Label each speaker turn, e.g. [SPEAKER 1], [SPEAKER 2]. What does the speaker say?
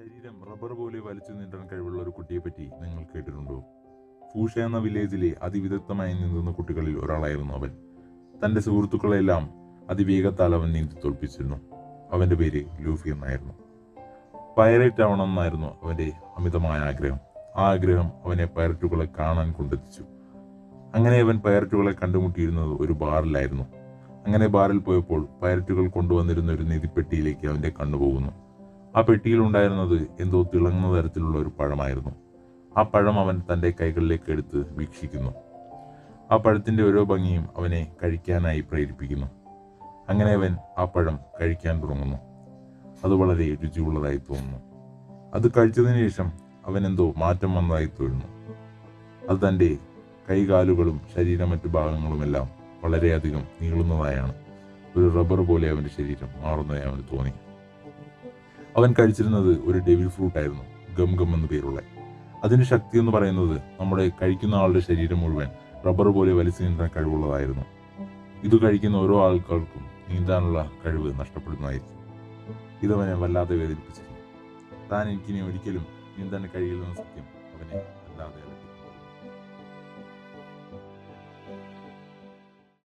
[SPEAKER 1] ശരീരം റബ്ബർ പോലെ വലിച്ചു നീട്ടാൻ കഴിവുള്ള ഒരു കുട്ടിയെ പറ്റി നിങ്ങൾ കേട്ടിട്ടുണ്ടോ? ഫൂഷ എന്ന വില്ലേജിലെ അതിവിദഗ്ധമായി നീന്തുന്ന കുട്ടികളിൽ ഒരാളായിരുന്നു അവൻ. തന്റെ സുഹൃത്തുക്കളെല്ലാം അതിവേഗത്താൽ അവൻ നീന്തി തോൽപ്പിച്ചിരുന്നു. അവന്റെ പേര് ലൂഫി എന്നായിരുന്നു. പൈറേറ്റ് ആവണമെന്നായിരുന്നു അവന്റെ അമിതമായ ആഗ്രഹം. ആ ആഗ്രഹം അവനെ പൈററ്റുകളെ കാണാൻ കൊണ്ടെത്തിച്ചു. അങ്ങനെ അവൻ പൈററ്റുകളെ കണ്ടുമുട്ടിയിരുന്നത് ഒരു ബാറിലായിരുന്നു. അങ്ങനെ ബാറിൽ പോയപ്പോൾ പൈററ്റുകൾ കൊണ്ടുവന്നിരുന്ന ഒരു നിധിപ്പെട്ടിയിലേക്ക് അവന്റെ കണ്ണുപോകുന്നു. ആ പെട്ടിയിൽ ഉണ്ടായിരുന്നത് എന്തോ തിളങ്ങുന്ന തരത്തിലുള്ള ഒരു പഴമായിരുന്നു. ആ പഴം അവൻ തന്റെ കൈകളിലേക്ക് എടുത്ത് വീക്ഷിക്കുന്നു. ആ പഴത്തിന്റെ ഓരോ ഭംഗിയും അവനെ കഴിക്കാനായി പ്രേരിപ്പിക്കുന്നു. അങ്ങനെ അവൻ ആ പഴം കഴിക്കാൻ തുടങ്ങുന്നു. അത് വളരെ രുചിയുള്ളതായി തോന്നുന്നു. അത് കഴിച്ചതിന് ശേഷം അവൻ എന്തോ മാറ്റം വന്നതായി തോന്നുന്നു. അത് തന്റെ കൈകാലുകളും ശരീരം മറ്റു ഭാഗങ്ങളുമെല്ലാം വളരെയധികം നീളുന്നതായാണ്. ഒരു റബ്ബർ പോലെ അവന്റെ ശരീരം മാറുന്നതായി അവന് തോന്നി. അവൻ കഴിച്ചിരുന്നത് ഒരു ഡെവിൽ ഫ്രൂട്ട് ആയിരുന്നു, ഗം ഗം എന്ന് പേരുള്ള. അതിന്റെ ശക്തി എന്ന് പറയുന്നത് നമ്മുടെ കഴിക്കുന്ന ആളുടെ ശരീരം മുഴുവൻ റബ്ബർ പോലെ വലിച്ചു നീന്താൻ കഴിവുള്ളതായിരുന്നു. ഇത് കഴിക്കുന്ന ഓരോ ആൾക്കാർക്കും നീന്താനുള്ള കഴിവ് നഷ്ടപ്പെടുന്നതായിരിക്കും. ഇതവനെ വല്ലാതെ വേദനിപ്പിച്ചിരുന്നു. താൻ എനിക്കിനി ഒരിക്കലും നീന്താൻ കഴിയില്ലെന്ന സത്യം അവനെ വല്ലാതെ അലട്ടി.